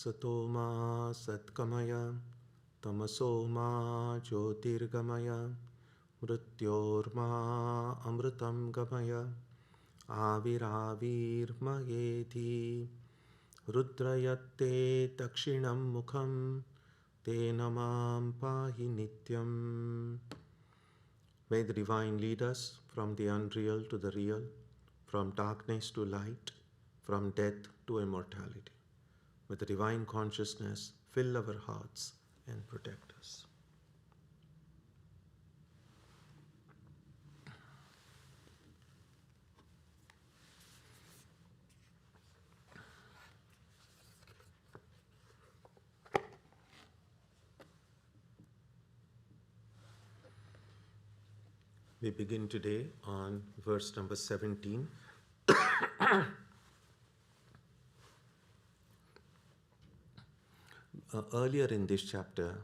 Satoma Satkamaya Tamasoma Jyotirgamaya Mrityorma Amritam Gamaya Aviravirmayeti Rudrayate Dakshinam Mukham Te Namam Pahi Nityam. May the Divine lead us from the unreal to the real, from darkness to light, from death to immortality. May the Divine Consciousness fill our hearts and protect us. We begin today on verse number 17. Earlier in this chapter,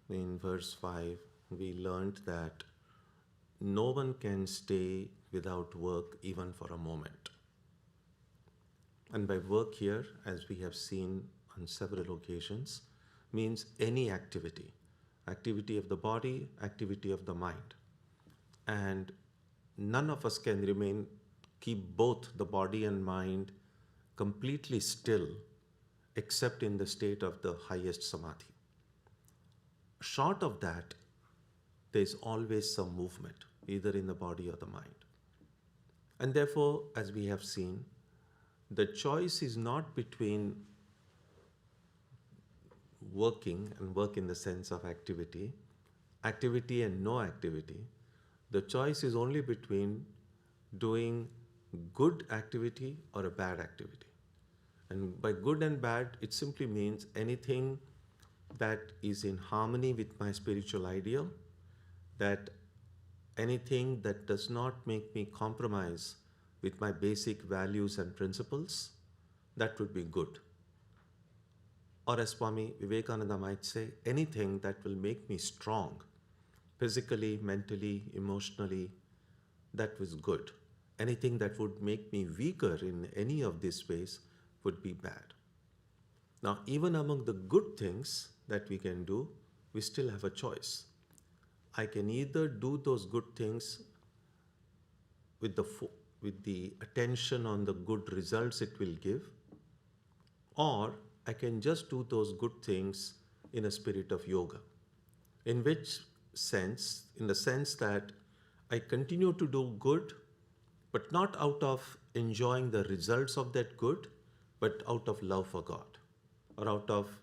in verse 5, we learned that no one can stay without work even for a moment. And by work here, as we have seen on several occasions, means any activity. Activity of the body, activity of the mind. And none of us can keep both the body and mind completely still except in the state of the highest samadhi. Short of that, there is always some movement, either in the body or the mind. And therefore, as we have seen, the choice is not between working, and work in the sense of activity, activity and no activity. The choice is only between doing good activity or a bad activity. And by good and bad, it simply means anything that is in harmony with my spiritual ideal, that anything that does not make me compromise with my basic values and principles, that would be good. Or as Swami Vivekananda might say, anything that will make me strong, physically, mentally, emotionally, that was good. Anything that would make me weaker in any of these ways would be bad. Now, even among the good things that we can do, we still have a choice. I can either do those good things with the attention on the good results it will give, or I can just do those good things in a spirit of yoga. In which sense? In the sense that I continue to do good, but not out of enjoying the results of that good, but out of love for God, or out of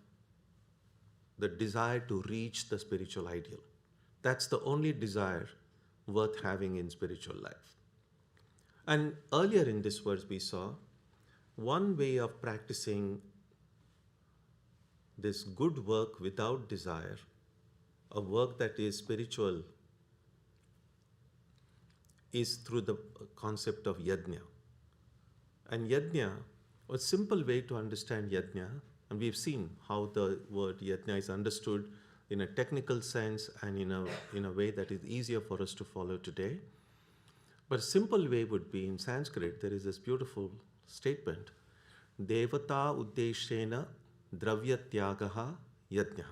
the desire to reach the spiritual ideal. That's the only desire worth having in spiritual life. And earlier in this verse we saw one way of practicing this good work without desire, a work that is spiritual, is through the concept of yajna. And yajna, a simple way to understand yajna, and we've seen how the word yajna is understood in a technical sense and in a way that is easier for us to follow today. But a simple way would be, in Sanskrit, there is this beautiful statement, Devata Uddeshena Dravya Tyagaha Yajna.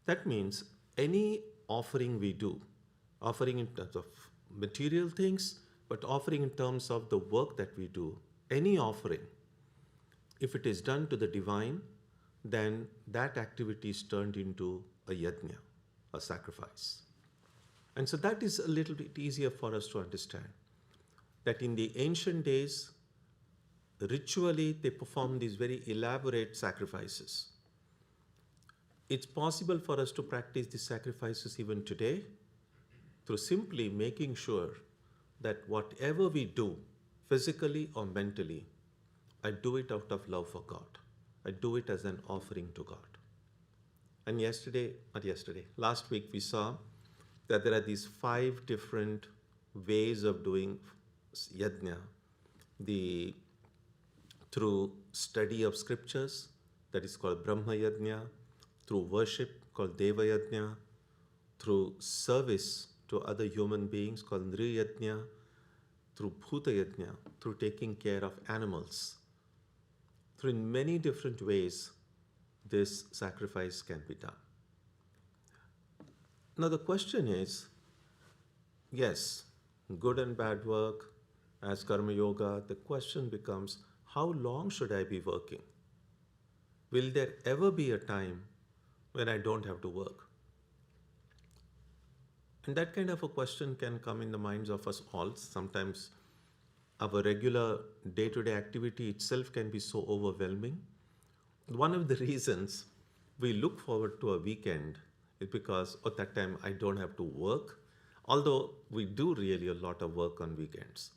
That means any offering we do, offering in terms of material things, but offering in terms of the work that we do, any offering, if it is done to the divine, then that activity is turned into a yajna, a sacrifice. And so that is a little bit easier for us to understand. That in the ancient days, ritually they performed these very elaborate sacrifices. It's possible for us to practice these sacrifices even today through simply making sure that whatever we do, physically or mentally, I do it out of love for God. I do it as an offering to God. And last week we saw that there are these 5 different ways of doing yajna. Through study of scriptures, that is called Brahma Yajna, through worship, called Deva Yajna, through service to other human beings, called Nri Yajna, through Bhuta Yajna, through taking care of animals. Through in many different ways, this sacrifice can be done. Now, the question is, yes, good and bad work, as Karma Yoga, the question becomes, how long should I be working? Will there ever be a time when I don't have to work? And that kind of a question can come in the minds of us all. Sometimes our regular day to day activity itself can be so overwhelming. One of the reasons we look forward to a weekend is because at that time I don't have to work, although we do really a lot of work on weekends.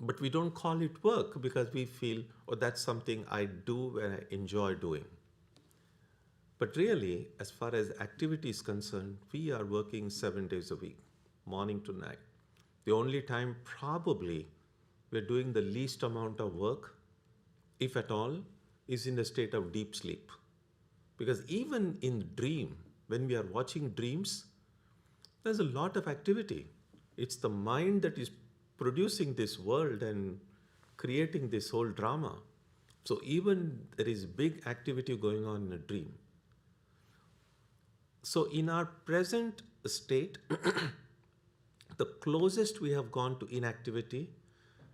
But we don't call it work because we feel, oh, that's something I do and I enjoy doing. But really, as far as activity is concerned, we are working 7 days a week, morning to night. The only time probably we're doing the least amount of work, if at all, is in the state of deep sleep. Because even in dream, when we are watching dreams, there's a lot of activity. It's the mind that is producing this world and creating this whole drama. So even there is big activity going on in a dream. So in our present state, the closest we have gone to inactivity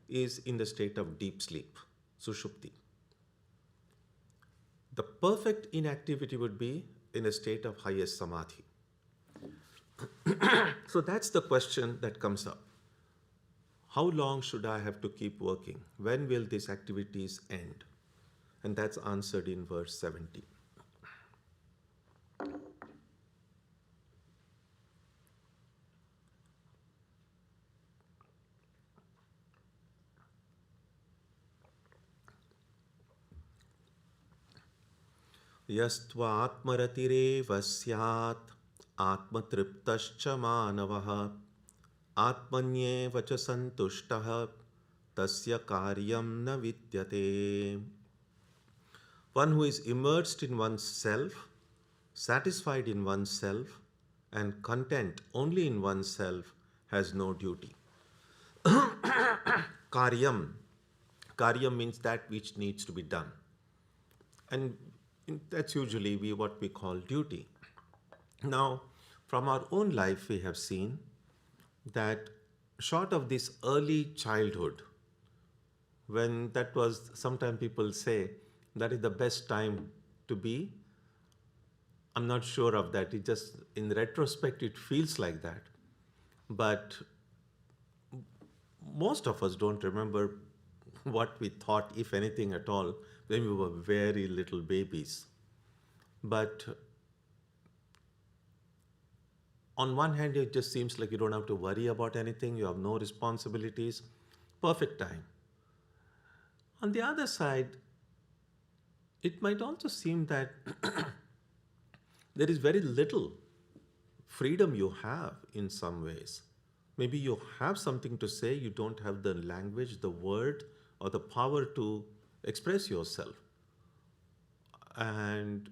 is in the state of deep sleep, sushupti. The perfect inactivity would be in a state of highest samadhi. So that's the question that comes up. How long should I have to keep working? When will these activities end? And that's answered in verse 17. यस्त्वा आत्मरतिरेव स्यात् आत्मतृप्तश्च मानवः आत्मन्येव च सन्तुष्टः tasya karyam na vidyate. One who is immersed in oneself, satisfied in oneself, and content only in oneself has no duty. Karyam. Karyam means that which needs to be done. And that's usually what we call duty. Now, from our own life, we have seen that short of this early childhood, when that was, sometimes people say that is the best time to be. I'm not sure of that. It just, in retrospect, it feels like that. But most of us don't remember what we thought, if anything at all, when we were very little babies. But on one hand, it just seems like you don't have to worry about anything, you have no responsibilities, perfect time. On the other side, it might also seem that there is very little freedom you have in some ways. Maybe you have something to say, you don't have the language, the word, or the power to express yourself. And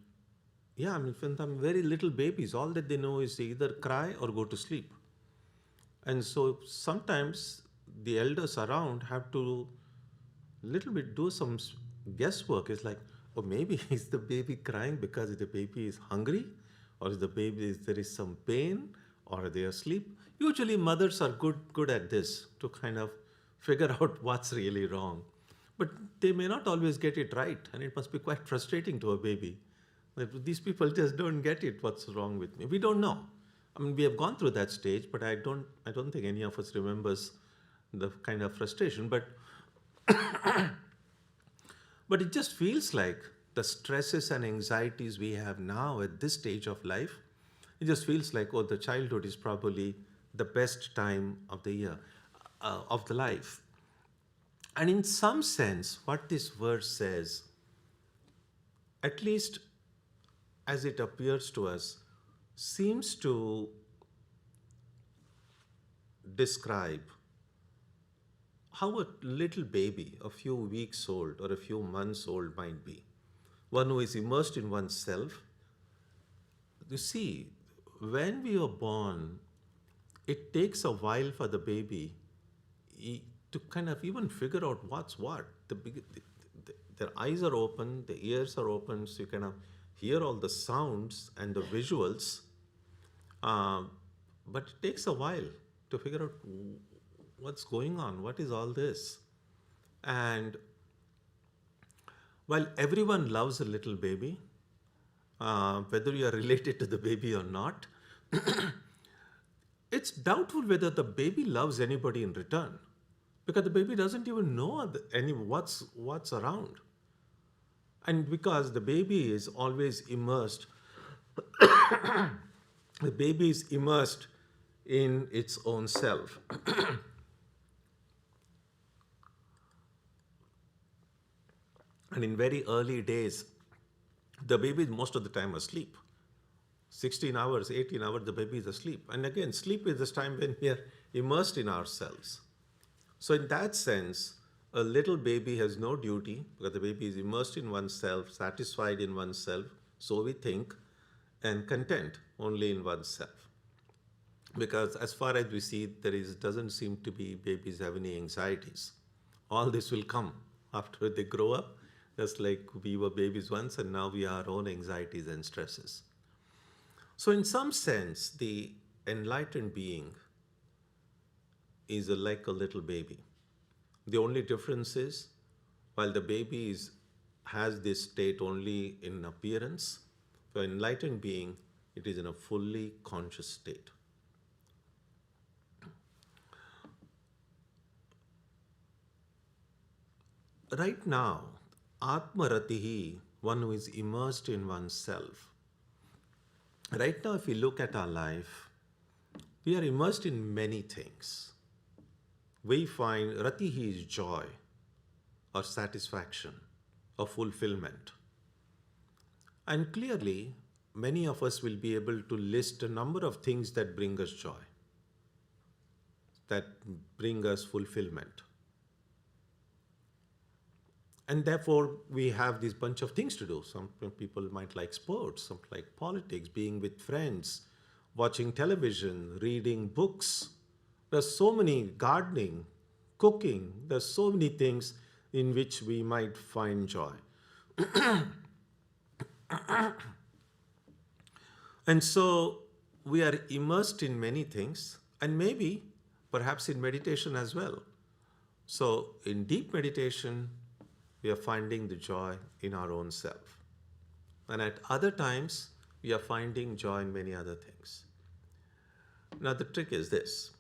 yeah, I mean, when some very little babies, all that they know is either cry or go to sleep. And so sometimes the elders around have to little bit do some guesswork. It's like, oh, maybe is the baby crying because the baby is hungry, or is the baby there is some pain, or are they asleep? Usually mothers are good at this, to kind of figure out what's really wrong. But they may not always get it right, and it must be quite frustrating to a baby. That these people just don't get it, what's wrong with me. We don't know. I mean, we have gone through that stage, but I don't think any of us remembers the kind of frustration. But but it just feels like the stresses and anxieties we have now at this stage of life, it just feels like, oh, the childhood is probably the best time of the year, of the life. And in some sense, what this verse says, at least as it appears to us, seems to describe how a little baby, a few weeks old or a few months old might be. One who is immersed in oneself. You see, when we are born, it takes a while for the baby to kind of even figure out what's what. Their eyes are open, the ears are open, so you kind of hear all the sounds and the visuals, uh, but it takes a while to figure out what's going on, what is all this. And while everyone loves a little baby, whether you are related to the baby or not, it's doubtful whether the baby loves anybody in return, because the baby doesn't even know what's around, and because the baby is always immersed, the baby is immersed in its own self. And in very early days, the baby is most of the time asleep. 16 hours, 18 hours, the baby is asleep. And again, sleep is this time when we are immersed in ourselves. So, in that sense, a little baby has no duty because the baby is immersed in oneself, satisfied in oneself, so we think, and content only in oneself. Because as far as we see, doesn't seem to be babies have any anxieties. All this will come after they grow up, just like we were babies once and now we have our own anxieties and stresses. So, in some sense, the enlightened being is like a little baby. The only difference is, while the baby has this state only in appearance, for enlightened being, it is in a fully conscious state. Right now, Atmaratihi, one who is immersed in oneself. Right now, if we look at our life, we are immersed in many things. We find Ratihi is joy or satisfaction or fulfillment. And clearly, many of us will be able to list a number of things that bring us joy, that bring us fulfillment. And therefore, we have this bunch of things to do. Some people might like sports, some like politics, being with friends, watching television, reading books. There's so many, gardening, cooking. There's so many things in which we might find joy. And so we are immersed in many things, and maybe perhaps in meditation as well. So in deep meditation, we are finding the joy in our own self. And at other times, we are finding joy in many other things. Now, the trick is this: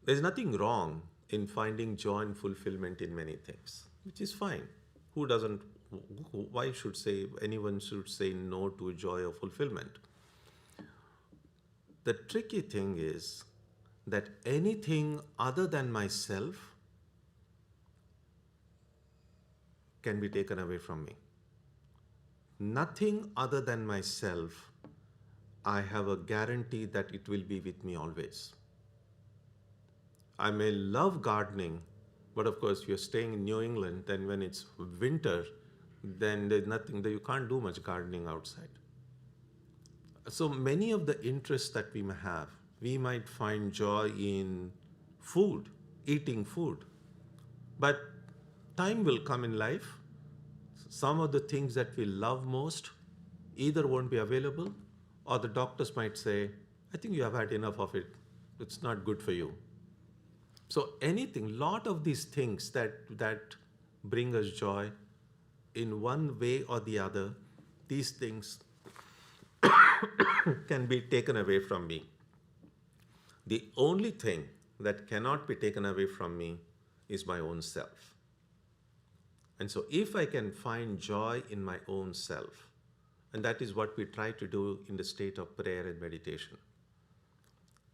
there's nothing wrong in finding joy and fulfillment in many things, which is fine. Who doesn't, why should say, anyone should say no to joy or fulfillment? The tricky thing is that anything other than myself can be taken away from me. Nothing other than myself, I have a guarantee that it will be with me always. I may love gardening, but of course, if you're staying in New England, then when it's winter, then there's nothing, you can't do much gardening outside. So many of the interests that we may have, we might find joy in food, eating food. But time will come in life, some of the things that we love most either won't be available, or the doctors might say, I think you have had enough of it, it's not good for you. So anything, lot of these things that bring us joy, in one way or the other, these things can be taken away from me. The only thing that cannot be taken away from me is my own self. And so if I can find joy in my own self, and that is what we try to do in the state of prayer and meditation,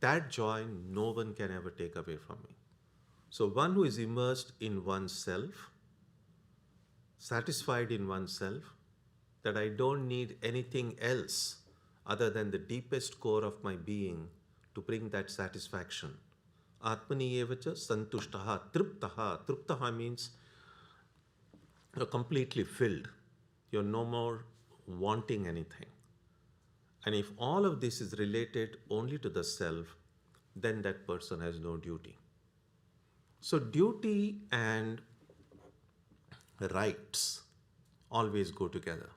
that joy no one can ever take away from me. So one who is immersed in oneself, satisfied in oneself, that I don't need anything else other than the deepest core of my being to bring that satisfaction. Atmani evacha santushtaha triptaha. Triptaha means you're completely filled. You're no more wanting anything. And if all of this is related only to the self, then that person has no duty. So duty and rights always go together.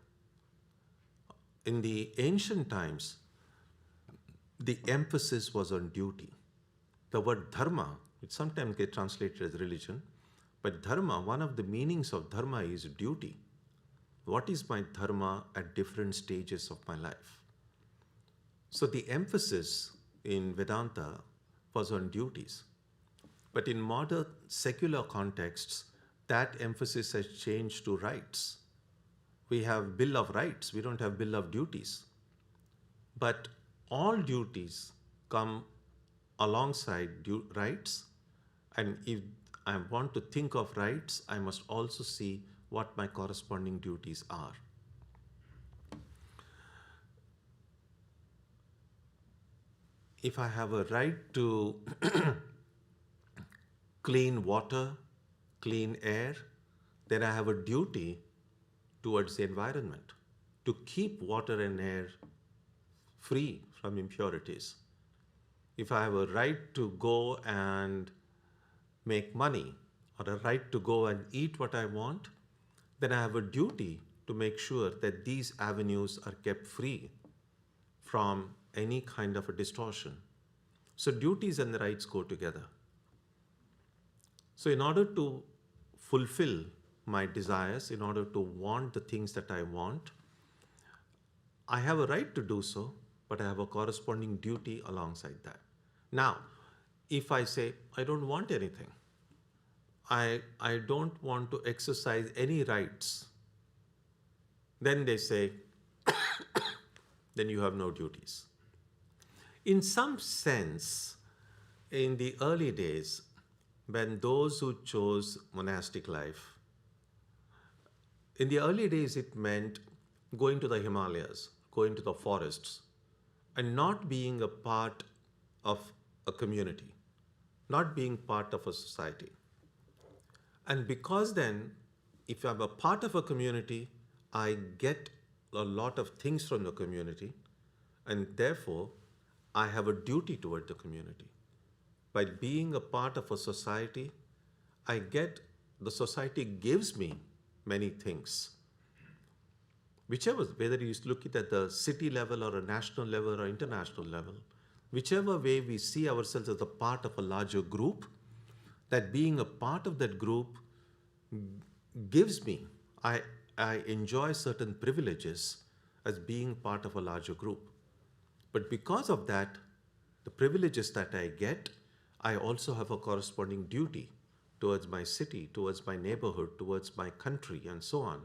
in the ancient times, the emphasis was on duty. The word dharma, it sometimes gets translated as religion, but dharma, one of the meanings of dharma is duty. What is my dharma at different stages of my life? So the emphasis in Vedanta was on duties. But in modern secular contexts, that emphasis has changed to rights. We have Bill of Rights, we don't have Bill of Duties. But all duties come alongside rights, and if I want to think of rights, I must also see what my corresponding duties are. If I have a right to clean water, clean air, then I have a duty towards the environment to keep water and air free from impurities. If I have a right to go and make money or a right to go and eat what I want, then I have a duty to make sure that these avenues are kept free from any kind of a distortion. So duties and the rights go together. So in order to fulfill my desires, in order to want the things that I want, I have a right to do so, but I have a corresponding duty alongside that. Now, if I say, I don't want anything, I don't want to exercise any rights, then they say, then you have no duties. In some sense, in the early days, when those who chose monastic life, in the early days it meant going to the Himalayas, going to the forests, and not being a part of a community, not being part of a society. And because then, if I'm a part of a community, I get a lot of things from the community, and therefore I have a duty toward the community. By being a part of a society, the society gives me many things. Whether you look at the city level or a national level or international level, whichever way we see ourselves as a part of a larger group, that being a part of that group gives me, I enjoy certain privileges as being part of a larger group. But because of that, the privileges that I get, I also have a corresponding duty towards my city, towards my neighborhood, towards my country, and so on.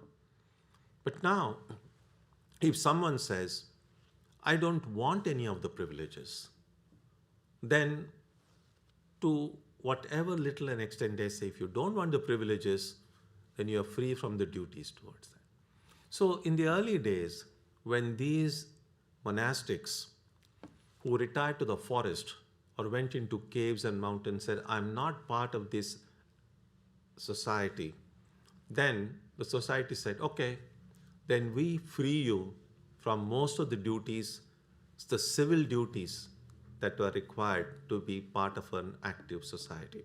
But now, if someone says, I don't want any of the privileges, then to whatever little an extent they say, if you don't want the privileges, then you are free from the duties towards that. So in the early days, when these monastics who retired to the forest or went into caves and mountains said, I'm not part of this society, then the society said, okay, then we free you from most of the duties, the civil duties that were required to be part of an active society.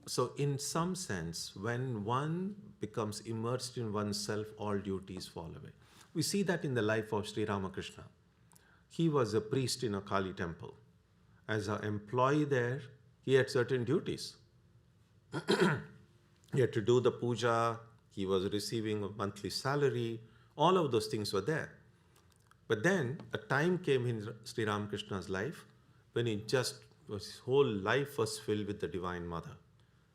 So in some sense, when one becomes immersed in oneself, all duties fall away. We see that in the life of Sri Ramakrishna. He was a priest in a Kali temple. As an employee there, he had certain duties. He had to do the puja, he was receiving a monthly salary, all of those things were there. But then a time came in Sri Ramakrishna's life when his whole life was filled with the Divine Mother.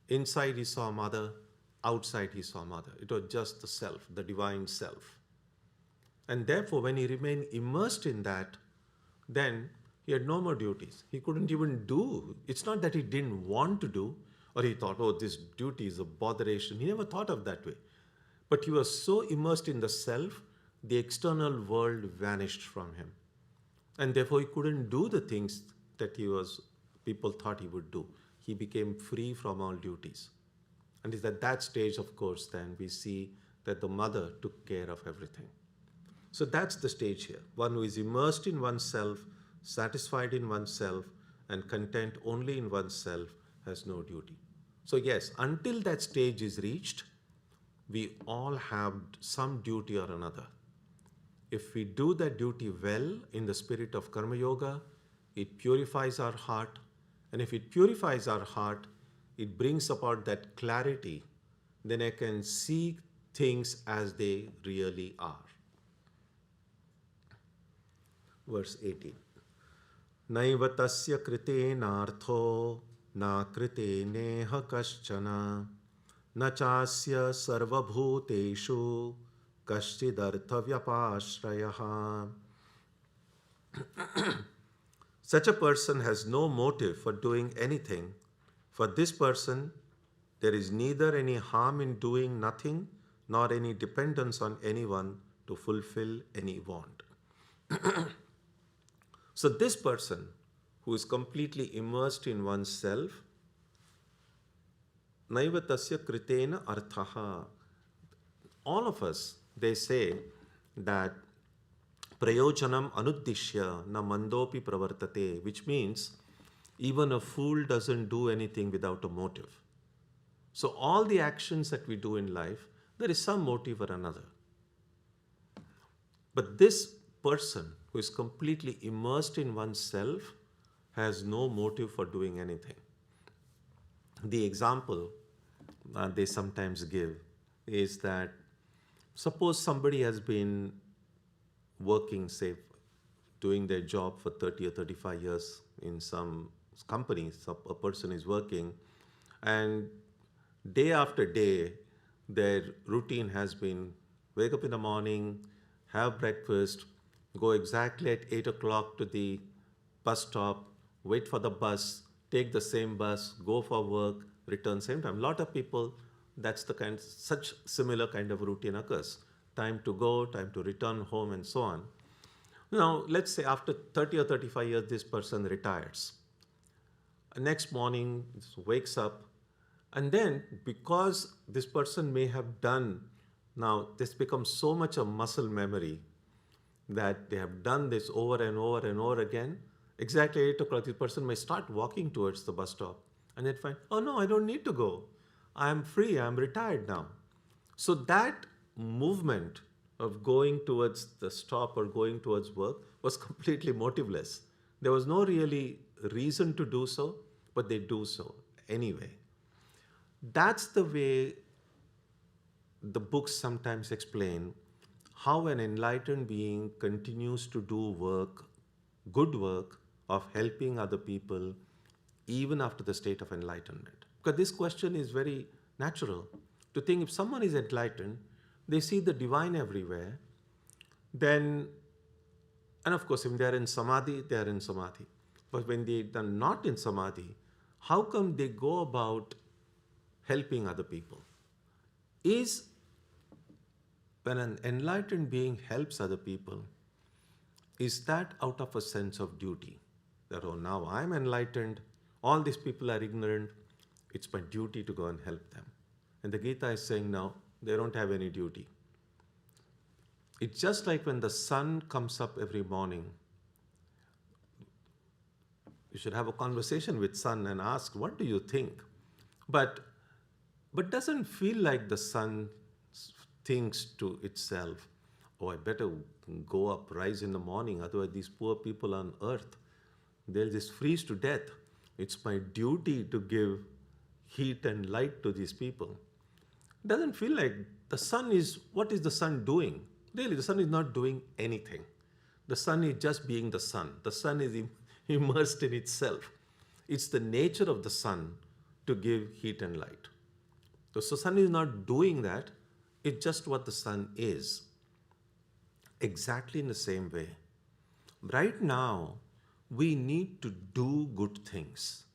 Inside he saw Mother, outside he saw Mother. It was just the self, the divine self. And therefore, when he remained immersed in that, then he had no more duties. He couldn't even do. It's not that he didn't want to do, or he thought, oh, this duty is a botheration. He never thought of that way. But he was so immersed in the self, the external world vanished from him. And therefore, he couldn't do the things that people thought he would do. He became free from all duties. And it's at that stage, of course, then we see that the mother took care of everything. So that's the stage here. One who is immersed in oneself, satisfied in oneself, and content only in oneself has no duty. So yes, until that stage is reached, we all have some duty or another. If we do that duty well in the spirit of Karma Yoga, it purifies our heart. And if it purifies our heart, it brings about that clarity. Then I can see things as they really are. Verse 18. Naiva tasya kritenartho na kriteneha kaschana na chasya sarvabhuteshu kaschidartha vyapashrayaha. Such a person has no motive for doing anything. For this person, there is neither any harm in doing nothing nor any dependence on anyone to fulfill any want. So this person who is completely immersed in oneself, naiva tasya kritena arthaha. All of us, they say that prayojanam anuddishya na mandopi pravartate, which means even a fool doesn't do anything without a motive. So all the actions that we do in life, there is some motive or another. But this person who is completely immersed in oneself has no motive for doing anything. The example they sometimes give is that suppose somebody has been working, say, doing their job for 30 or 35 years in some company. So a person is working, and day after day, their routine has been wake up in the morning, have breakfast, go exactly at 8 o'clock to the bus stop, wait for the bus, take the same bus, go for work, return same time. A lot of people, that's the kind, such similar kind of routine occurs. Time to go, time to return home, and so on. Now, let's say after 30 or 35 years, this person retires. Next morning, wakes up, and then because this person may have done, now this becomes so much a muscle memory that they have done this over and over and over again. Exactly 8 o'clock, the person may start walking towards the bus stop and then find, oh no, I don't need to go. I am free, I am retired now. So that movement of going towards the stop or going towards work was completely motiveless. There was no really reason to do so, but they do so anyway. That's the way the books sometimes explain how an enlightened being continues to do work, good work of helping other people even after the state of enlightenment. Because this question is very natural to think if someone is enlightened, they see the divine everywhere, then, and of course, if they are in samadhi, they are in samadhi. But when they are not in samadhi, how come they go about helping other people? Is when an enlightened being helps other people, is that out of a sense of duty? That, oh, now I'm enlightened, all these people are ignorant, it's my duty to go and help them. And the Gita is saying now, they don't have any duty. It's just like when the sun comes up every morning. You should have a conversation with sun and ask, what do you think? But doesn't feel like the sun thinks to itself, oh, I better go up, rise in the morning, otherwise these poor people on earth, they'll just freeze to death. It's my duty to give heat and light to these people. Doesn't feel like the sun is, what is the sun doing? Really, the sun is not doing anything. The sun is just being the sun. The sun is immersed in itself. It's the nature of the sun to give heat and light. So sun is not doing that. It's just what the sun is. Exactly in the same way. Right now, we need to do good things.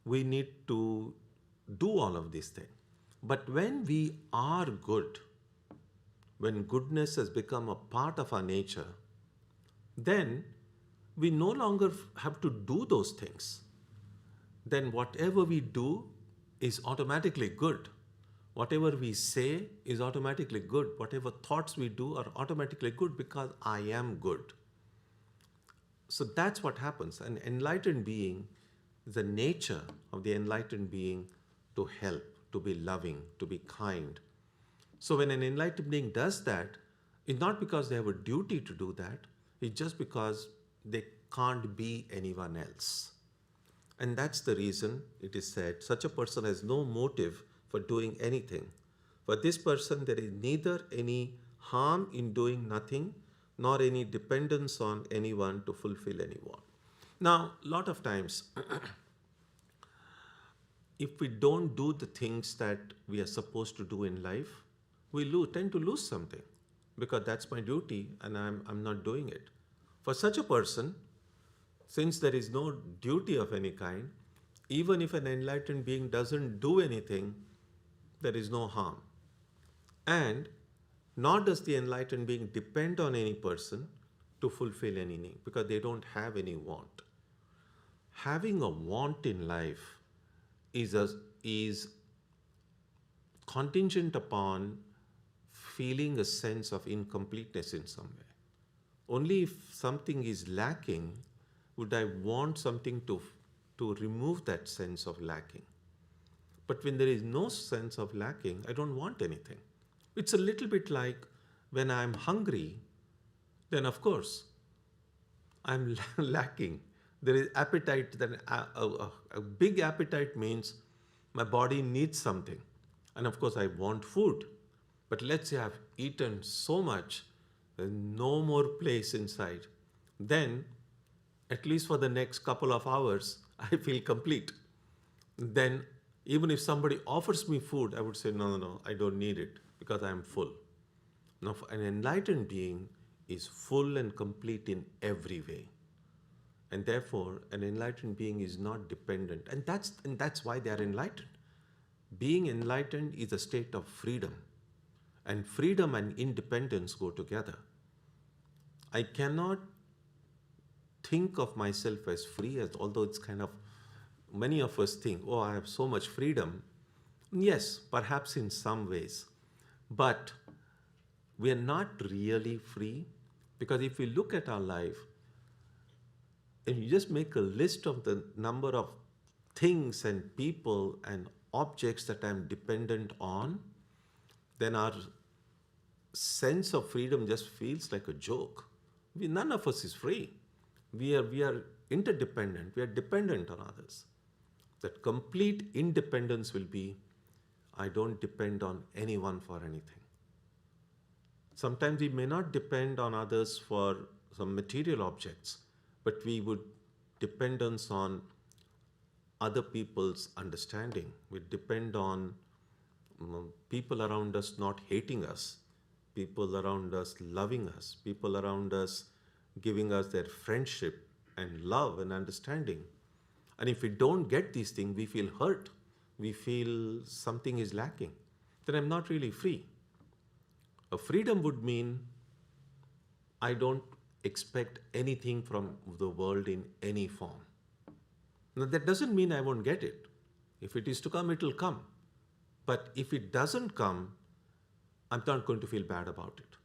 We need to do all of these things. But when we are good, when goodness has become a part of our nature, then we no longer have to do those things. Then whatever we do is automatically good. Whatever we say is automatically good. Whatever thoughts we do are automatically good because I am good. So that's what happens. An enlightened being, the nature of the enlightened being to help, to be loving, to be kind. So when an enlightened being does that, it's not because they have a duty to do that, it's just because they can't be anyone else. And that's the reason it is said such a person has no motive for doing anything. For this person, there is neither any harm in doing nothing nor any dependence on anyone to fulfill any want. Now, a lot of times, if we don't do the things that we are supposed to do in life, we tend to lose something because that's my duty and I'm not doing it. For such a person, since there is no duty of any kind, even if an enlightened being doesn't do anything, there is no harm. And nor does the enlightened being depend on any person to fulfill any need because they don't have any want. Having a want in life is contingent upon feeling a sense of incompleteness in some way. Only if something is lacking would I want something to remove that sense of lacking. But when there is no sense of lacking, I don't want anything. It's a little bit like when I'm hungry, then of course I'm lacking. There is appetite, then a big appetite means my body needs something. And of course I want food. But let's say I've eaten so much, there's no more place inside. Then, at least for the next couple of hours, I feel complete. Then, even if somebody offers me food, I would say, no, I don't need it because I am full. Now, an enlightened being is full and complete in every way. And therefore, an enlightened being is not dependent. And that's why they are enlightened. Being enlightened is a state of freedom. And freedom and independence go together. I cannot think of myself as free, although it's kind of, many of us think, oh, I have so much freedom. Yes, perhaps in some ways. But we are not really free because if we look at our life, if you just make a list of the number of things and people and objects that I'm dependent on, then our sense of freedom just feels like a joke. None of us is free. We are interdependent. We are dependent on others. That complete independence will be, I don't depend on anyone for anything. Sometimes we may not depend on others for some material objects, but we would dependence on other people's understanding. We depend on people around us not hating us, people around us loving us, people around us giving us their friendship and love and understanding. And if we don't get these things, we feel hurt. We feel something is lacking. Then I'm not really free. A freedom would mean I don't expect anything from the world in any form. Now that doesn't mean I won't get it. If it is to come, it will come. But if it doesn't come, I'm not going to feel bad about it.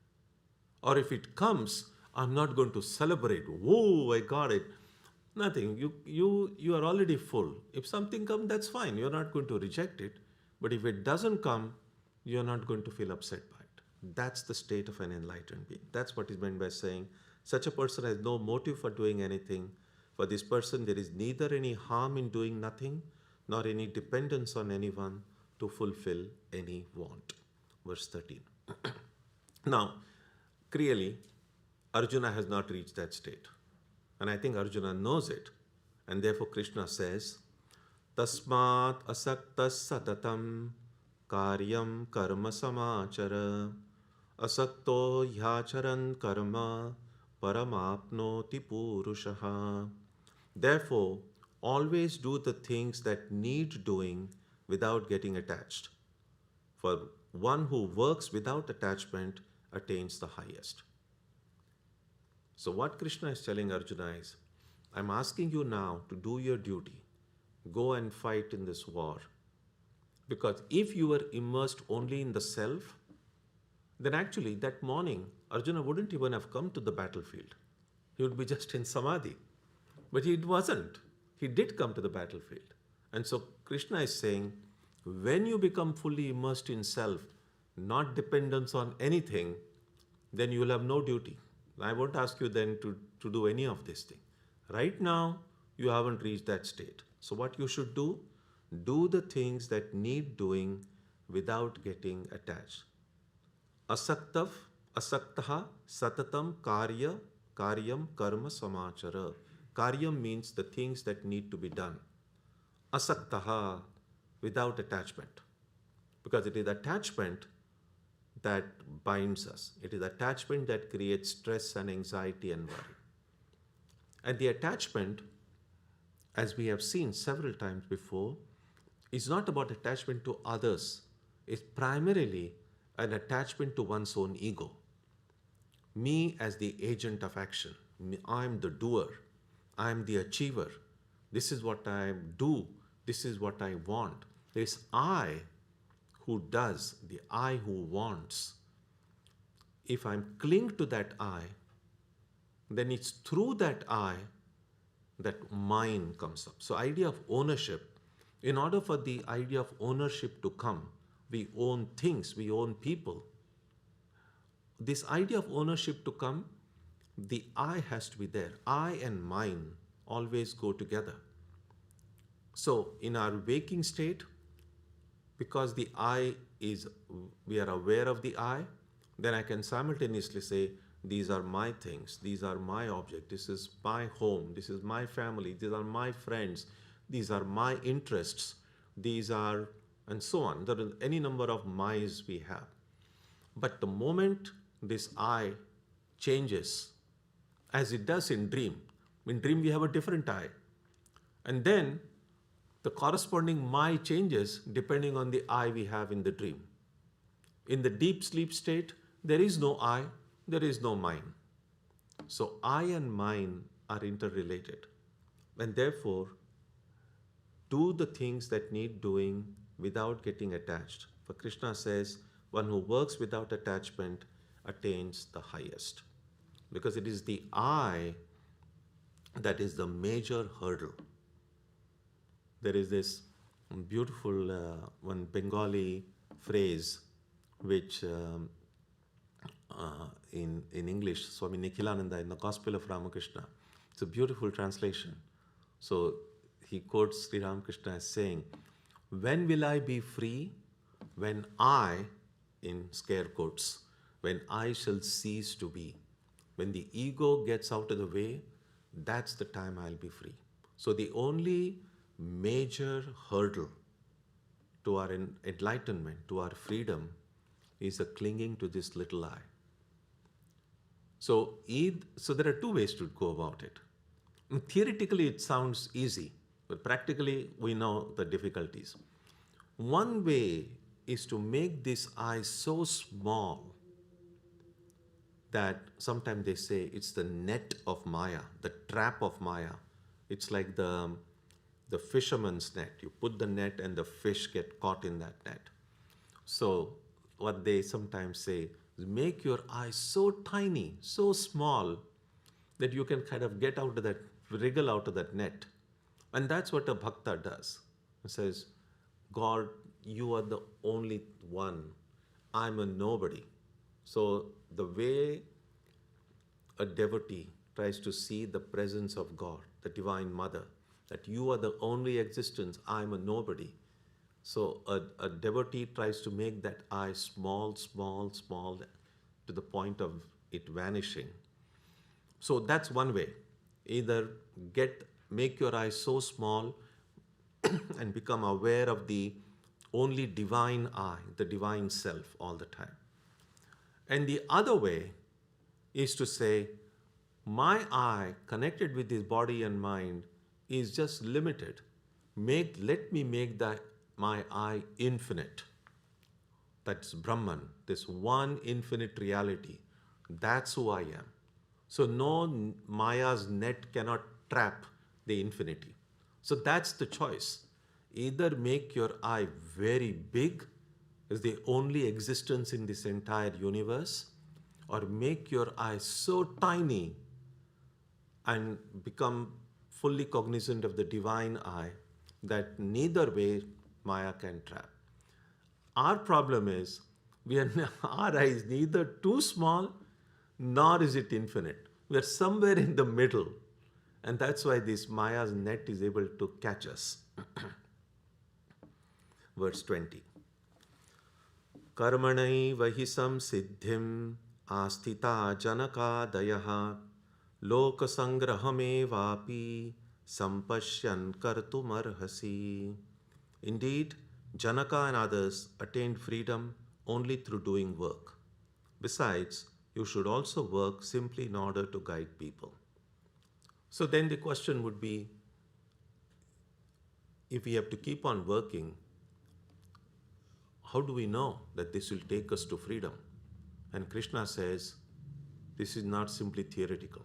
Or if it comes, I'm not going to celebrate. Whoa, I got it. Nothing. You are already full. If something comes, that's fine. You're not going to reject it. But if it doesn't come, you're not going to feel upset by it. That's the state of an enlightened being. That's what is meant by saying such a person has no motive for doing anything. For this person, there is neither any harm in doing nothing, nor any dependence on anyone to fulfill any want. Verse 13. Now, clearly, Arjuna has not reached that state. And I think Arjuna knows it. And therefore Krishna says, Tasmat asaktas satatam karyam karma samachara asakto yacharan karma paramapnoti purushaha. Therefore, always do the things that need doing without getting attached. For one who works without attachment attains the highest. So what Krishna is telling Arjuna is, I'm asking you now to do your duty. Go and fight in this war. Because if you were immersed only in the self, then actually that morning Arjuna wouldn't even have come to the battlefield. He would be just in samadhi. But he wasn't. He did come to the battlefield. And so Krishna is saying, when you become fully immersed in self, not dependence on anything, then you will have no duty. I won't ask you then to do any of this thing. Right now, you haven't reached that state. So what you should do the things that need doing without getting attached. Asaktav, asaktaha, satatam karyam karma samachara. Karyam means the things that need to be done. Asaktaha, without attachment. Because it is attachment that binds us. It is attachment that creates stress and anxiety and worry. And the attachment, as we have seen several times before, is not about attachment to others. It's primarily an attachment to one's own ego. Me as the agent of action. I'm the doer. I'm the achiever. This is what I do. This is what I want. There's I who does, the I who wants. If I'm cling to that I, then it's through that I that mine comes up. So idea of ownership, in order for the idea of ownership to come, we own things, we own people. This idea of ownership to come, the I has to be there. I and mine always go together. So in our waking state, because the I is, we are aware of the I, then I can simultaneously say, these are my things, these are my objects, this is my home, this is my family, these are my friends, these are my interests, these are, and so on. There are any number of my's we have. But the moment this I changes, as it does in dream we have a different I. And then the corresponding my changes depending on the I we have in the dream. In the deep sleep state, there is no I, there is no mine. So I and mine are interrelated. And therefore, do the things that need doing without getting attached. For Krishna says, one who works without attachment attains the highest. Because it is the I that is the major hurdle. There is this beautiful one Bengali phrase which in English, Swami Nikhilananda in the Gospel of Ramakrishna, it's a beautiful translation. So he quotes Sri Ramakrishna as saying, when will I be free? When I, in scare quotes, when I shall cease to be. When the ego gets out of the way, that's the time I'll be free. So the only major hurdle to our enlightenment, to our freedom, is the clinging to this little I. So there are two ways to go about it. Theoretically, it sounds easy, but practically, we know the difficulties. One way is to make this I so small that sometimes they say it's the net of Maya, the trap of Maya. It's like the fisherman's net. You put the net and the fish get caught in that net. So what they sometimes say is make your eye so tiny, so small, that you can kind of get out of that, wriggle out of that net. And that's what a bhakta does. It says, God, you are the only one. I'm a nobody. So the way a devotee tries to see the presence of God, the Divine Mother, that you are the only existence, I'm a nobody. So a devotee tries to make that I small, small, small to the point of it vanishing. So that's one way. Either make your eye so small and become aware of the only divine I, the divine self all the time. And the other way is to say, my I connected with this body and mind is just limited. Let me make my I infinite. That's Brahman, this one infinite reality. That's who I am. So no Maya's net cannot trap the infinity. So that's the choice. Either make your I very big, as the only existence in this entire universe, or make your I so tiny and become fully cognizant of the divine I that neither way Maya can trap. Our problem is We are our eye is neither too small nor is it infinite. We are somewhere in the middle. And that's why this Maya's net is able to catch us. Verse 20. Karmanai vahi samsiddhim astita janakadayaha lokasangrahame vapi sampashyan kartumarhasi. Indeed, Janaka and others attained freedom only through doing work. Besides, you should also work simply in order to guide people. So then the question would be, if we have to keep on working, how do we know that this will take us to freedom? And Krishna says, this is not simply theoretical.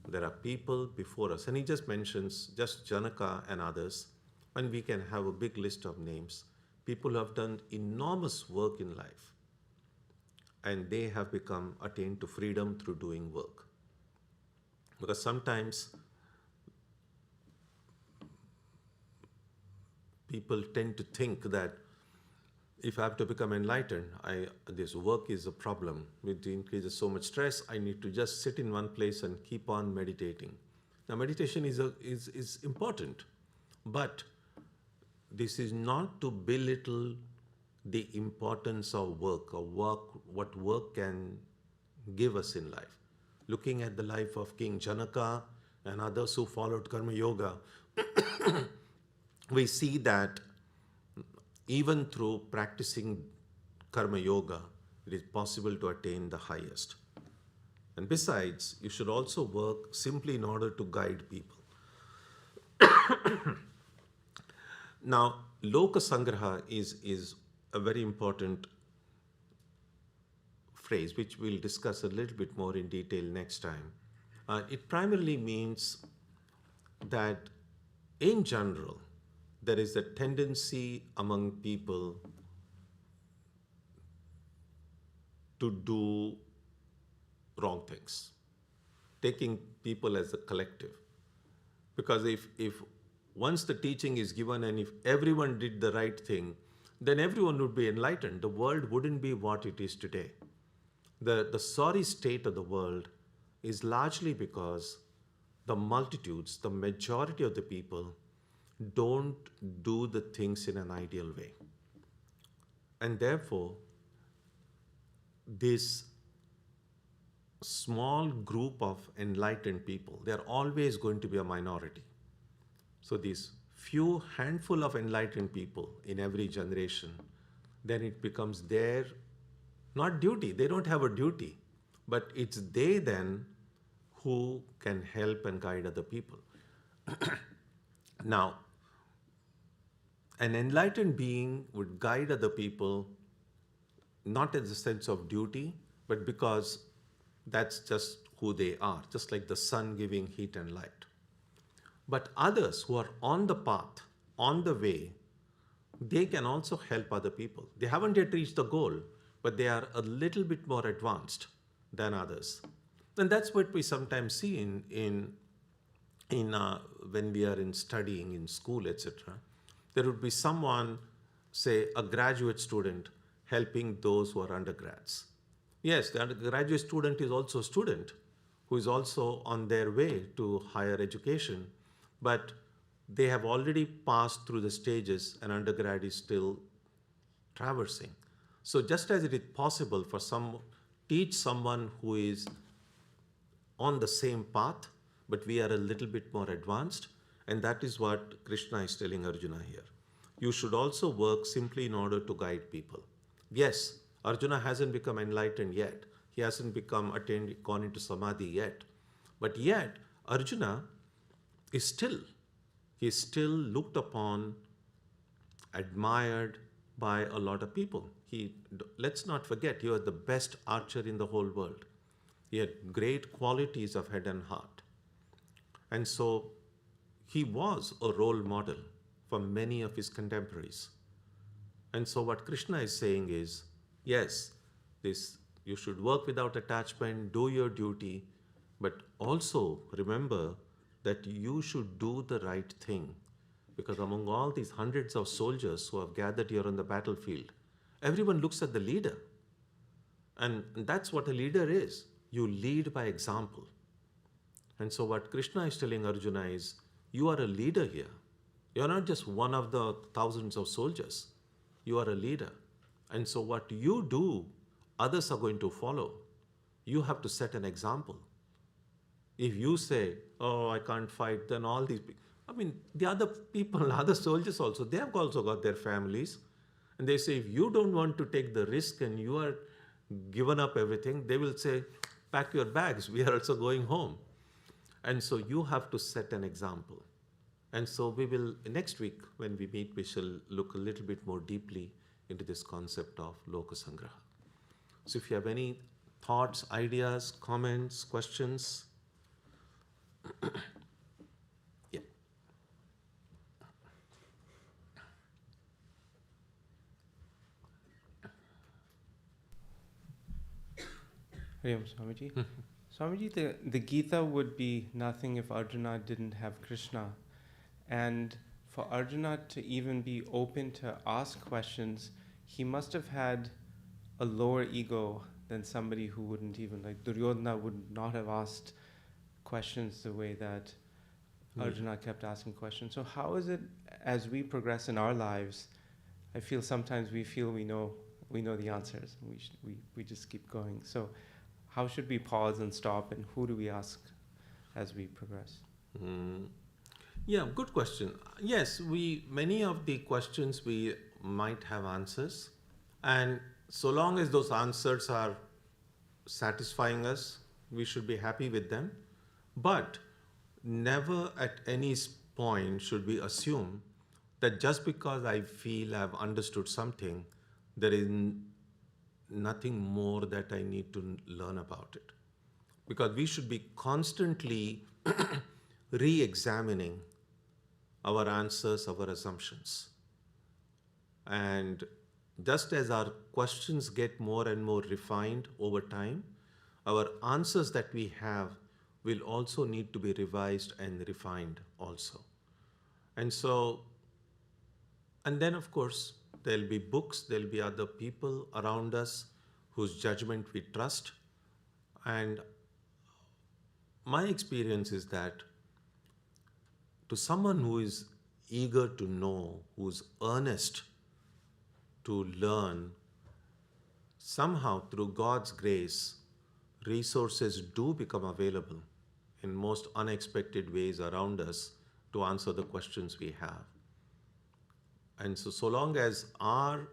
There are people before us. And he just mentions just Janaka and others. And we can have a big list of names. People who have done enormous work in life. And they have become attained to freedom through doing work. Because sometimes people tend to think that if I have to become enlightened, this work is a problem. It increases so much stress. I need to just sit in one place and keep on meditating. Now, meditation is important, but this is not to belittle the importance of work or what work can give us in life. Looking at the life of King Janaka and others who followed Karma Yoga, we see that even through practicing Karma Yoga, it is possible to attain the highest. And besides, you should also work simply in order to guide people. Now, Loka Sangraha is a very important phrase, which we'll discuss a little bit more in detail next time. It primarily means that in general, there is a tendency among people to do wrong things, taking people as a collective. Because if once the teaching is given and if everyone did the right thing, then everyone would be enlightened. The world wouldn't be what it is today. The sorry state of the world is largely because the multitudes, the majority of the people, don't do the things in an ideal way. And therefore, this small group of enlightened people, they are always going to be a minority. So these few handful of enlightened people in every generation, then it becomes their, not duty, they don't have a duty, but it's they then who can help and guide other people. Now, an enlightened being would guide other people not in the sense of duty, but because that's just who they are, just like the sun giving heat and light. But others who are on the path, on the way, they can also help other people. They haven't yet reached the goal, but they are a little bit more advanced than others. And that's what we sometimes see in when we are in studying in school, etc. There would be someone, say a graduate student, helping those who are undergrads. Yes, the graduate student is also a student who is also on their way to higher education, but they have already passed through the stages and undergrad is still traversing. So just as it is possible for teach someone who is on the same path, but we are a little bit more advanced, and that is what Krishna is telling Arjuna here. You should also work simply in order to guide people. Yes, Arjuna hasn't become enlightened yet. He hasn't gone into samadhi yet. But yet, Arjuna is still looked upon, admired by a lot of people. Let's not forget, he was the best archer in the whole world. He had great qualities of head and heart. And so he was a role model for many of his contemporaries. And so what Krishna is saying is, yes, you should work without attachment, do your duty, but also remember that you should do the right thing. Because among all these hundreds of soldiers who have gathered here on the battlefield, Everyone looks at the leader. And that's what a leader is. You lead by example. And so what Krishna is telling Arjuna is, you are a leader here. You're not just one of the thousands of soldiers. You are a leader. And so what you do, others are going to follow. You have to set an example. If you say, oh, I can't fight, then all these people, I mean, the other people, other soldiers also, they have also got their families. And they say, if you don't want to take the risk and you are given up everything, they will say, pack your bags, we are also going home. And so you have to set an example. And so we will, next week when we meet, we shall look a little bit more deeply into this concept of Lokasangraha. So if you have any thoughts, ideas, comments, questions. Yeah. Hari Om, Swamiji. Swamiji, the Gita would be nothing if Arjuna didn't have Krishna. And for Arjuna to even be open to ask questions, he must have had a lower ego than somebody who wouldn't even, like Duryodhana would not have asked questions the way that Arjuna kept asking questions. So how is it, as we progress in our lives, I feel sometimes we feel we know the answers. We just keep going. So how should we pause and stop, and who do we ask as we progress? Yeah, good question. Yes, many of the questions we might have answers, and so long as those answers are satisfying us, we should be happy with them. But never at any point should we assume that just because I feel I've understood something, there is nothing more that I need to learn about it. Because we should be constantly re-examining our answers, our assumptions. And just as our questions get more and more refined over time, our answers that we have will also need to be revised and refined also. And so, and then of course, there'll be books, there'll be other people around us whose judgment we trust. And my experience is that to someone who is eager to know, who's earnest to learn, somehow through God's grace, resources do become available in most unexpected ways around us to answer the questions we have. And so long as our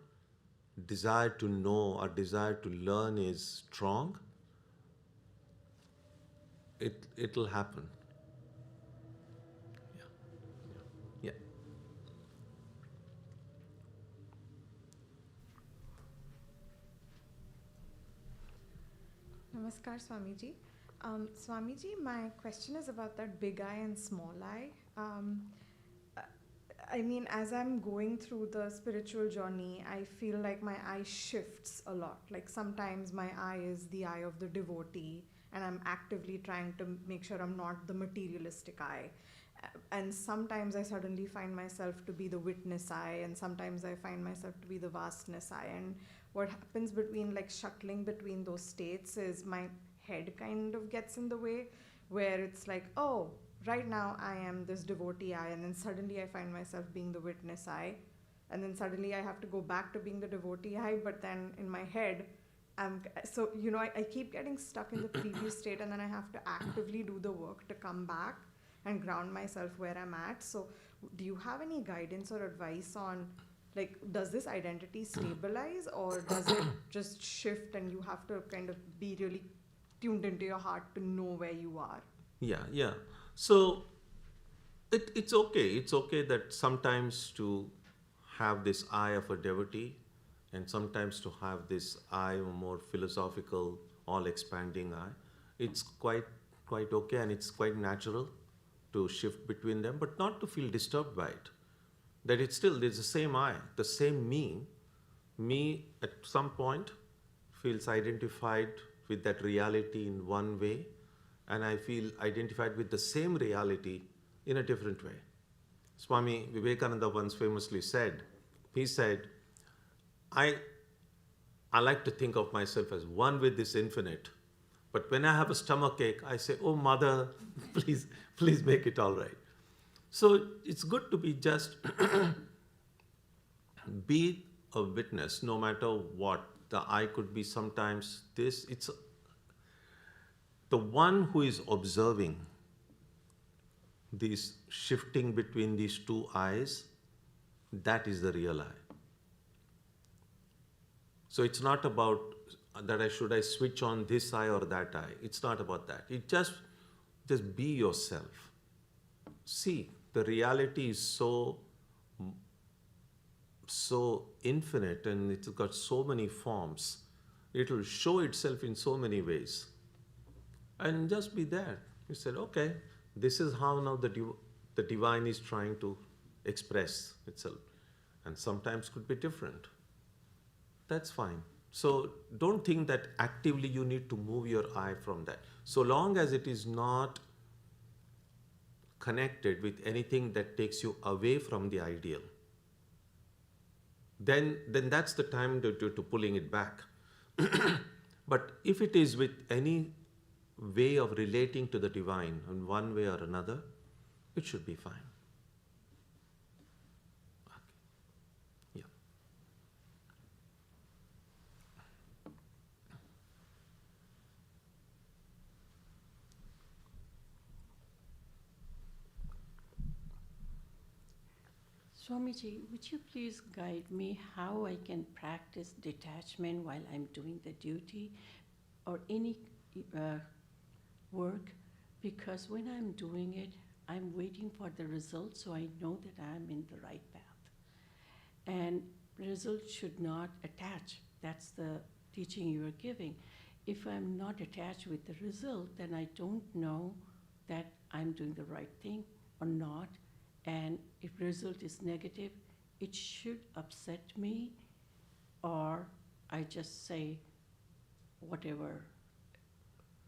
desire to know, our desire to learn is strong, it'll happen. Yeah. Namaskar, Swamiji. Swamiji, my question is about that big eye and small eye. I mean, as I'm going through the spiritual journey, I feel like my eye shifts a lot. Like sometimes my eye is the eye of the devotee, and I'm actively trying to make sure I'm not the materialistic eye. And sometimes I suddenly find myself to be the witness eye, and sometimes I find myself to be the vastness eye. And what happens between, like, shuttling between those states is my head kind of gets in the way, where it's like, oh, right now I am this devotee eye, and then suddenly I find myself being the witness eye, and then suddenly I have to go back to being the devotee eye, but then in my head, I keep getting stuck in the previous state, and then I have to actively do the work to come back and ground myself where I'm at. So do you have any guidance or advice on, like, does this identity stabilize, or does it just shift and you have to kind of be really tuned into your heart to know where you are? Yeah. So it's okay. It's okay that sometimes to have this eye of a devotee, and sometimes to have this eye, a more philosophical, all-expanding eye. It's quite okay, and it's quite natural to shift between them, but not to feel disturbed by it. That it's still, there's the same I, the same me. Me at some point feels identified with that reality in one way, and I feel identified with the same reality in a different way. Swami Vivekananda once famously said, he said, I like to think of myself as one with this infinite. But when I have a stomach ache, I say, "Oh, Mother, please make it all right." So it's good to be just be a witness, no matter what. The I could be sometimes this. It's the one who is observing these shifting between these two eyes. That is the real I. So it's not about that should I switch on this eye or that eye. It's not about that. It just be yourself. See, the reality is so infinite, and it's got so many forms. It will show itself in so many ways. And just be there. You said, okay, this is how now the divine is trying to express itself. And sometimes could be different. That's fine. So don't think that actively you need to move your eye from that. So long as it is not connected with anything that takes you away from the ideal, then that's the time to pulling it back. But if it is with any way of relating to the divine in one way or another, it should be fine. Okay. Yeah. Swamiji, would you please guide me how I can practice detachment while I'm doing the duty or any work? Because when I'm doing it, I'm waiting for the result so I know that I'm in the right path. And result should not attach. That's the teaching you are giving. If I'm not attached with the result, then I don't know that I'm doing the right thing or not. And if result is negative, it should upset me, or I just say whatever,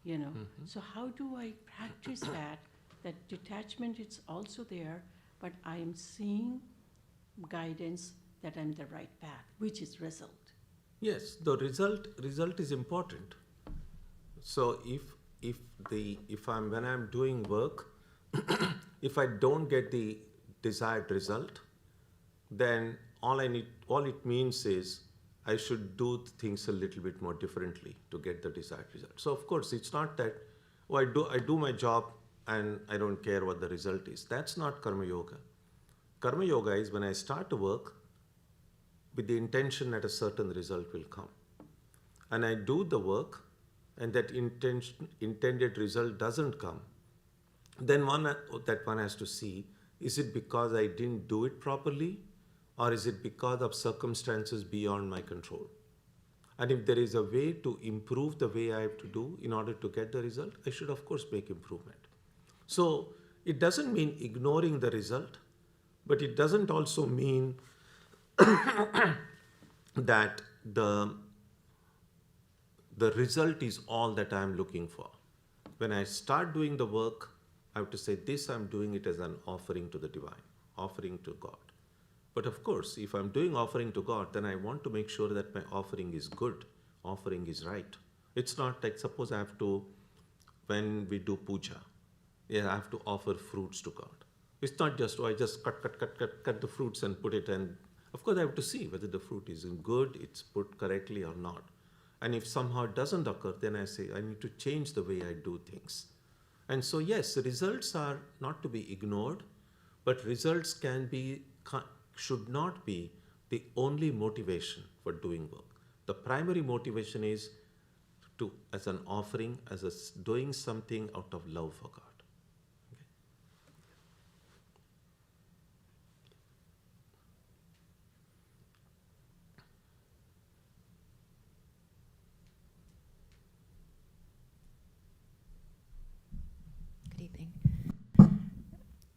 Mm-hmm. So how do I practice that detachment is also there, but I am seeing guidance that I'm the right path, which is result. Yes, the result is important. So when I'm doing work, if I don't get the desired result, then all it means is I should do things a little bit more differently to get the desired result. So of course it's not that I do my job and I don't care what the result is. That's not karma yoga. Karma yoga is when I start to work with the intention that a certain result will come, and I do the work and that intended result doesn't come, then one has to see, is it because I didn't do it properly, or is it because of circumstances beyond my control? And if there is a way to improve the way I have to do in order to get the result, I should of course make improvement. So it doesn't mean ignoring the result, but it doesn't also mean that the result is all that I am looking for. When I start doing the work, I have to say, this I'm doing it as an offering to the divine, offering to God. But of course, if I'm doing offering to God, then I want to make sure that my offering is good, offering is right. It's not like, suppose I have to, when we do puja, I have to offer fruits to God. It's not just, I just cut the fruits and put it, and of course I have to see whether the fruit is good, it's put correctly or not. And if somehow it doesn't occur, then I say, I need to change the way I do things. And so yes, results are not to be ignored, but results should not be the only motivation for doing work. The primary motivation is as an offering, doing something out of love for God. Okay? Good evening.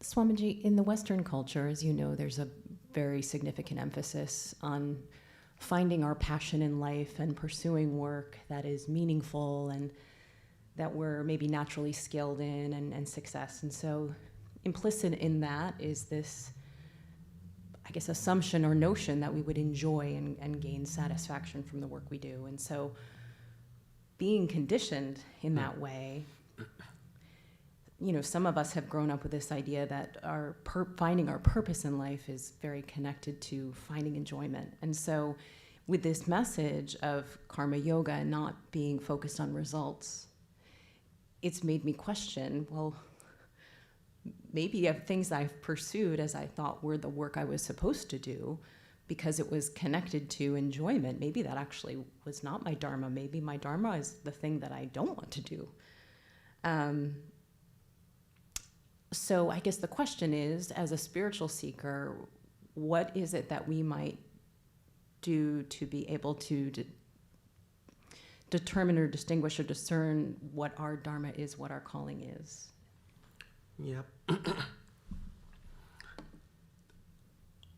Swamiji, in the Western culture, as you know, there's a very significant emphasis on finding our passion in life and pursuing work that is meaningful and that we're maybe naturally skilled in and success. And so implicit in that is this I guess, assumption or notion that we would enjoy and gain satisfaction from the work we do. And so being conditioned in that way, some of us have grown up with this idea that finding our purpose in life is very connected to finding enjoyment. And so with this message of karma yoga and not being focused on results, it's made me question, well, maybe things I've pursued as I thought were the work I was supposed to do because it was connected to enjoyment. Maybe that actually was not my dharma. Maybe my dharma is the thing that I don't want to do. So I guess the question is, as a spiritual seeker, what is it that we might do to be able to determine or distinguish or discern what our dharma is, what our calling is? Yeah.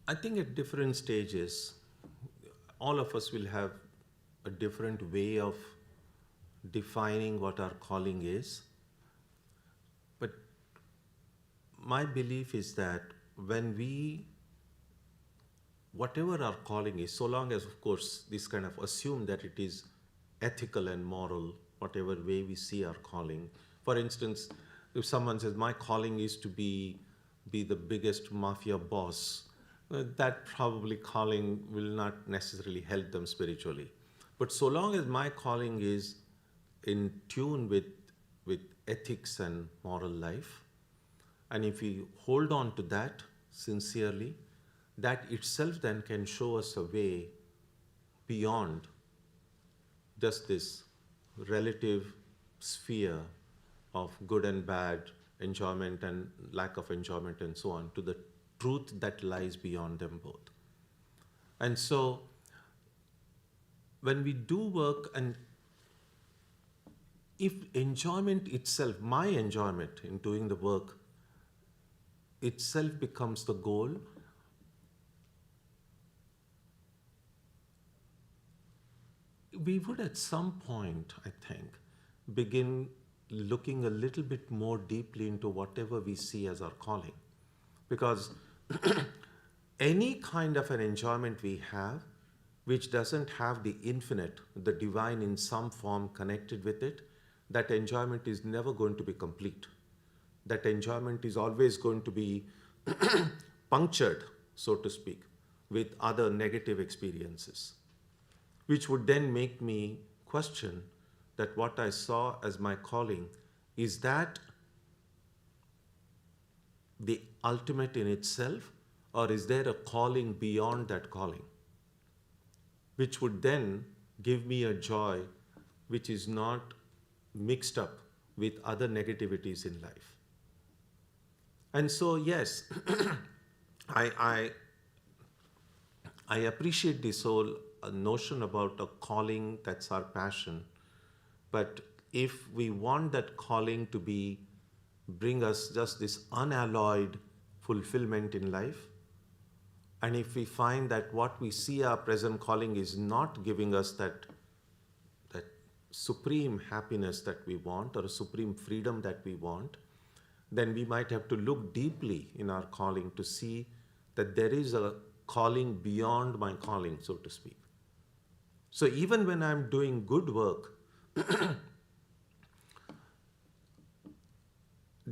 I think at different stages, all of us will have a different way of defining what our calling is. But my belief is that whatever our calling is, so long as, of course, this kind of assume that it is ethical and moral, whatever way we see our calling. For instance, if someone says, my calling is to be the biggest mafia boss, that probably calling will not necessarily help them spiritually. But so long as my calling is in tune with ethics and moral life, and if we hold on to that sincerely, that itself then can show us a way beyond just this relative sphere of good and bad, enjoyment and lack of enjoyment and so on, to the truth that lies beyond them both. And so when we do work, and if enjoyment itself, my enjoyment in doing the work itself becomes the goal, we would at some point, I think, begin looking a little bit more deeply into whatever we see as our calling. Because any kind of an enjoyment we have, which doesn't have the infinite, the divine in some form connected with it, that enjoyment is never going to be complete. That enjoyment is always going to be punctured, so to speak, with other negative experiences, which would then make me question that what I saw as my calling, is that the ultimate in itself, or is there a calling beyond that calling, which would then give me a joy which is not mixed up with other negativities in life. And so, yes, I appreciate this whole notion about a calling that's our passion. But if we want that calling to bring us just this unalloyed fulfillment in life, and if we find that what we see our present calling is not giving us that supreme happiness that we want, or a supreme freedom that we want, then we might have to look deeply in our calling to see that there is a calling beyond my calling, so to speak. So even when I'm doing good work,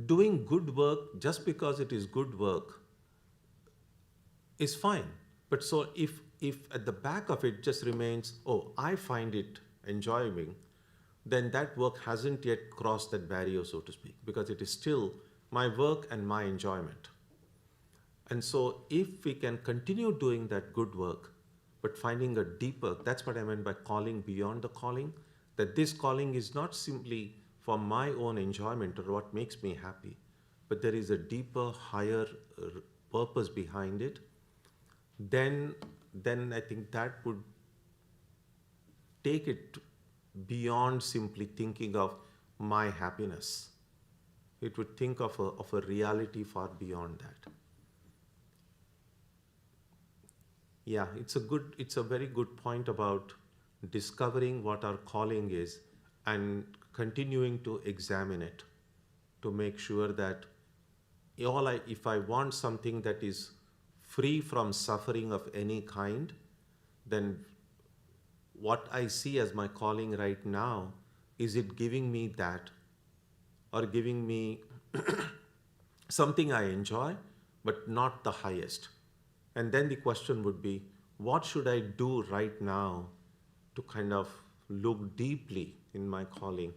doing good work just because it is good work is fine. But so if at the back of it just remains, oh, I find it enjoying, then that work hasn't yet crossed that barrier, so to speak, because it is still my work and my enjoyment. And so if we can continue doing that good work, but finding a deeper, that's what I meant by calling beyond the calling, that this calling is not simply for my own enjoyment or what makes me happy, but there is a deeper, higher purpose behind it, then I think that would take it beyond simply thinking of my happiness. It would think of a reality far beyond that. Yeah, it's a very good point about discovering what our calling is and continuing to examine it to make sure that if I want something that is free from suffering of any kind, then what I see as my calling right now, is it giving me that, or giving me something I enjoy, but not the highest? And then the question would be, what should I do right now to kind of look deeply in my calling,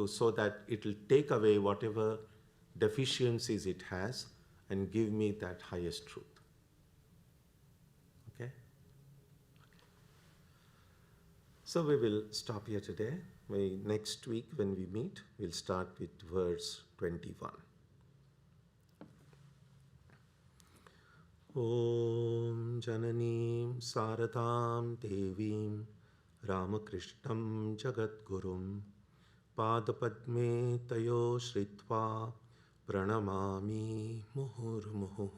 so that it will take away whatever deficiencies it has and give me that highest truth. Okay? So we will stop here today. Next week when we meet, we'll start with verse 21. Om Jananim Saradam Devim Ramakrishnam Jagadgurum Padapadme Tayo Shritva Pranamami Muhurmuhu.